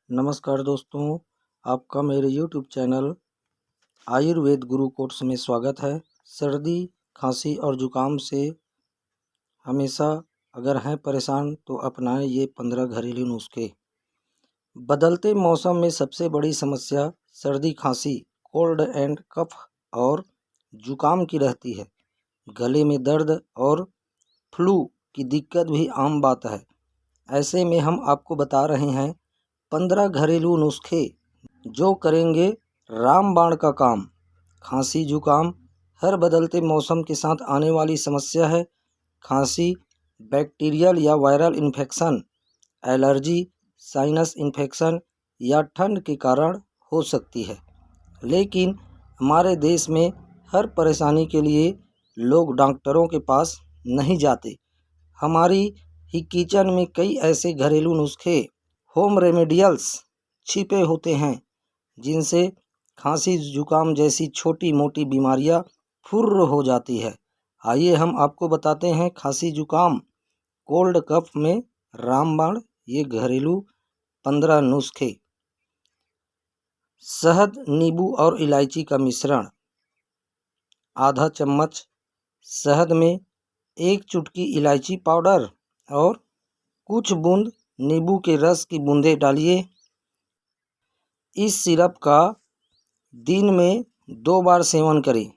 नमस्कार दोस्तों, आपका मेरे YouTube चैनल आयुर्वेद गुरु कोर्स में स्वागत है। सर्दी, खांसी और ज़ुकाम से हमेशा अगर हैं परेशान तो अपनाएं ये 15 घरेलू नुस्खे। बदलते मौसम में सबसे बड़ी समस्या सर्दी, खांसी, कोल्ड एंड कफ और ज़ुकाम की रहती है। गले में दर्द और फ्लू की दिक्कत भी आम बात है। ऐसे में हम आपको बता रहे हैं 15 घरेलू नुस्खे जो करेंगे रामबाण का काम। खांसी जुकाम हर बदलते मौसम के साथ आने वाली समस्या है। खांसी बैक्टीरियल या viral infection, allergy, sinus infection या ठंड के कारण हो सकती है। लेकिन हमारे देश में हर परेशानी के लिए लोग डॉक्टरों के पास नहीं जाते। हमारी ही किचन में कई ऐसे घरेलू नुस्खे, होम रेमेडियल्स छिपे होते हैं जिनसे खांसी जुकाम जैसी छोटी मोटी बीमारियां फुर्र हो जाती है। आइए हम आपको बताते हैं खांसी जुकाम, कोल्ड कफ में रामबाण ये घरेलू 15 नुस्खे। शहद, नींबू और इलायची का मिश्रण। आधा चम्मच शहद में 1 चुटकी इलायची पाउडर और कुछ बूंद नींबू के रस की बूंदें डालिए। इस सिरप का दिन में 2 बार सेवन करें,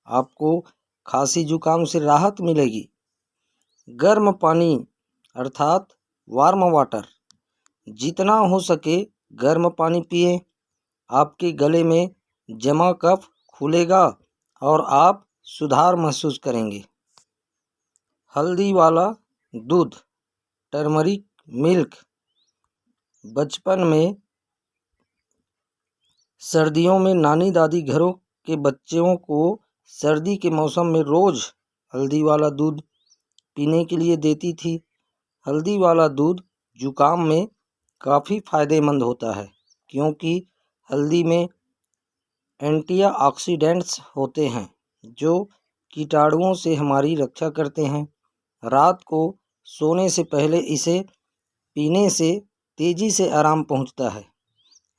आपको खांसी जुकाम से राहत मिलेगी। गर्म पानी अर्थात वार्म वाटर, जितना हो सके गर्म पानी पिएं। आपके गले में जमा कफ खुलेगा और आप सुधार महसूस करेंगे। हल्दी वाला दूध, टर्मरिक मिल्क। बचपन में सर्दियों में नानी दादी घरों के बच्चों को सर्दी के मौसम में रोज़ हल्दी वाला दूध पीने के लिए देती थी। हल्दी वाला दूध जुकाम में काफ़ी फ़ायदेमंद होता है क्योंकि हल्दी में एंटीऑक्सीडेंट्स होते हैं जो कीटाणुओं से हमारी रक्षा करते हैं। रात को सोने से पहले इसे पीने से तेज़ी से आराम पहुंचता है।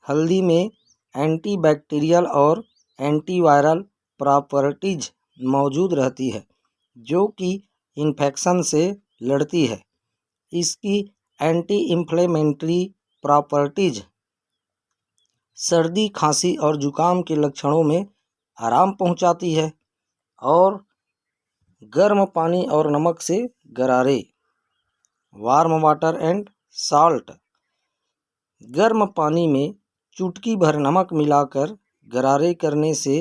हल्दी में एंटीबैक्टीरियल और एंटीवायरल प्रॉपर्टीज मौजूद रहती है जो कि इन्फेक्शन से लड़ती है। इसकी एंटी इन्फ्लेमेटरी प्रॉपर्टीज सर्दी, खांसी और जुकाम के लक्षणों में आराम पहुंचाती है। और गर्म पानी और नमक से गरारे। Warm water and salt. गर्म पानी में चुटकी भर नमक मिलाकर गरारे करने से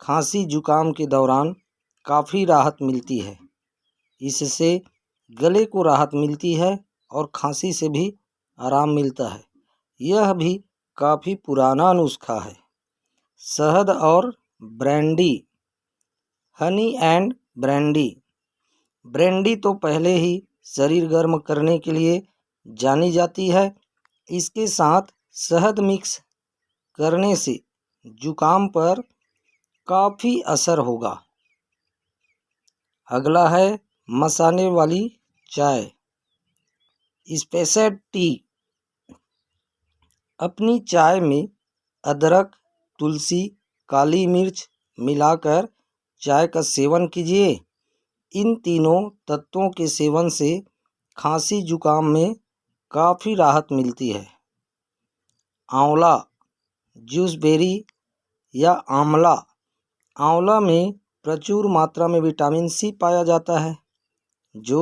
खांसी जुकाम के दौरान काफ़ी राहत मिलती है। इससे गले को राहत मिलती है और खांसी से भी आराम मिलता है। यह भी काफ़ी पुराना नुस्खा है। शहद और brandy, honey and brandy. Brandy तो पहले ही शरीर गर्म करने के लिए जानी जाती है। इसके साथ शहद मिक्स करने से जुकाम पर काफ़ी असर होगा। अगला है मसाले वाली चाय, स्पेशल टी। अपनी चाय में अदरक, तुलसी, काली मिर्च मिलाकर चाय का सेवन कीजिए। इन तीनों तत्वों के सेवन से खांसी जुकाम में काफ़ी राहत मिलती है। आंवला, जूसबेरी या आंवला। आंवला में प्रचुर मात्रा में विटामिन सी पाया जाता है जो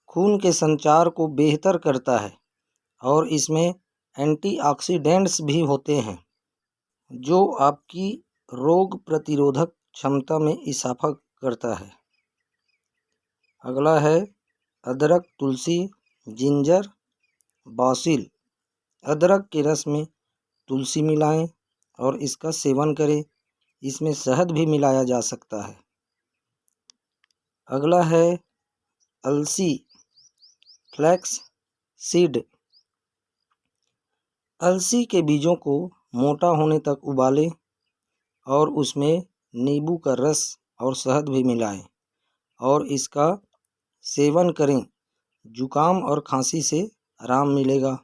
खून के संचार को बेहतर करता है और इसमें एंटीऑक्सीडेंट्स भी होते हैं जो आपकी रोग प्रतिरोधक क्षमता में इजाफा करता है। अगला है अदरक, तुलसी, जिंजर, बासिल। अदरक के रस में तुलसी मिलाएं और इसका सेवन करें। इसमें शहद भी मिलाया जा सकता है। अगला है अलसी, फ्लैक्स सीड। अलसी के बीजों को मोटा होने तक उबालें और उसमें नींबू का रस और शहद भी मिलाएं और इसका सेवन करें। जुकाम और खांसी से आराम मिलेगा।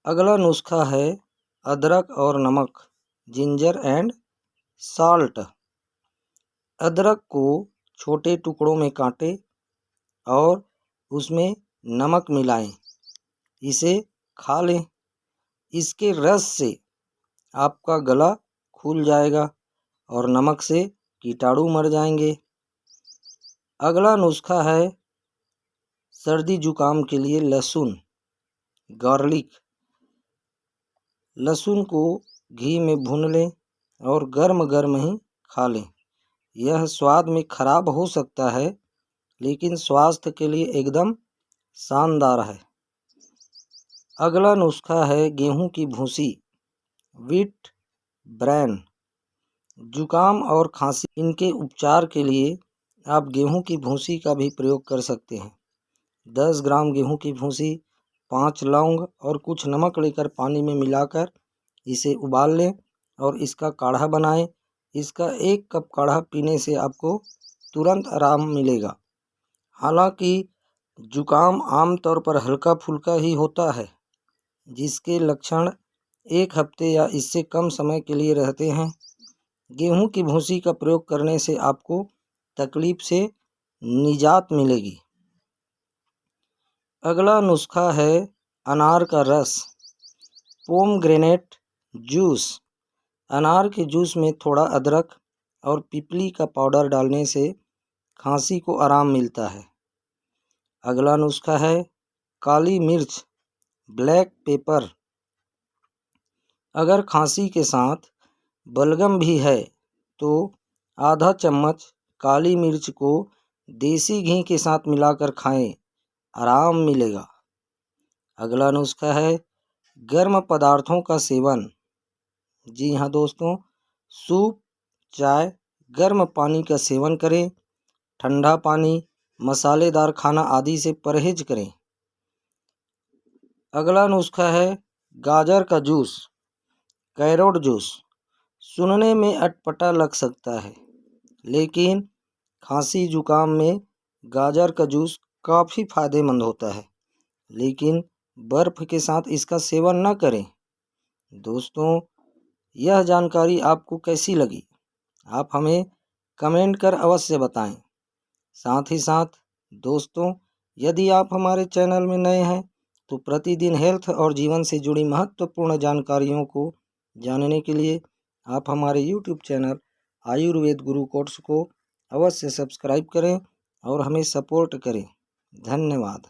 अगला नुस्खा है अदरक और नमक, जिंजर एंड साल्ट। अदरक को छोटे टुकड़ों में काटें और उसमें नमक मिलाएं, इसे खा लें। इसके रस से आपका गला खुल जाएगा और नमक से कीटाणु मर जाएंगे। अगला नुस्खा है सर्दी जुकाम के लिए लहसुन, गार्लिक। लहसुन को घी में भून लें और गर्म गर्म ही खा लें। यह स्वाद में खराब हो सकता है, लेकिन स्वास्थ्य के लिए एकदम शानदार है। अगला नुस्खा है गेहूं की भूसी, व्हीट ब्रेन। जुकाम और खांसी, इनके उपचार के लिए आप गेहूं की भूसी का भी प्रयोग कर सकते हैं। 10 ग्राम गेहूं की भूसी, 5 लौंग और कुछ नमक लेकर पानी में मिलाकर इसे उबाल लें और इसका काढ़ा बनाएं। इसका 1 कप काढ़ा पीने से आपको तुरंत आराम मिलेगा। हालांकि जुकाम आमतौर पर हल्का फुल्का ही होता है, जिसके लक्षण 1 हफ्ते या इससे कम समय के लिए रहते हैं। गेहूं की भूसी का प्रयोग करने से आपको तकलीफ से निजात मिलेगी। अगला नुस्खा है अनार का रस, पोमग्रेनेट जूस। अनार के जूस में थोड़ा अदरक और पिपली का पाउडर डालने से खांसी को आराम मिलता है। अगला नुस्खा है काली मिर्च, ब्लैक पेपर। अगर खांसी के साथ बलगम भी है तो आधा चम्मच काली मिर्च को देसी घी के साथ मिलाकर खाएं, आराम मिलेगा। अगला नुस्खा है गर्म पदार्थों का सेवन। जी हाँ दोस्तों, सूप, चाय, गर्म पानी का सेवन करें। ठंडा पानी, मसालेदार खाना आदि से परहेज करें। अगला नुस्खा है गाजर का जूस, कैरोट जूस। सुनने में अटपटा लग सकता है, लेकिन खांसी जुकाम में गाजर का जूस काफ़ी फायदेमंद होता है, लेकिन बर्फ़ के साथ इसका सेवन न करें। दोस्तों, यह जानकारी आपको कैसी लगी? आप हमें कमेंट कर अवश्य बताएं। साथ ही साथ दोस्तों, यदि आप हमारे चैनल में नए हैं तो प्रतिदिन हेल्थ और जीवन से जुड़ी महत्वपूर्ण जानकारियों को जानने के लिए आप हमारे YouTube चैनल आयुर्वेद गुरु कोर्स को अवश्य सब्सक्राइब करें और हमें सपोर्ट करें। धन्यवाद।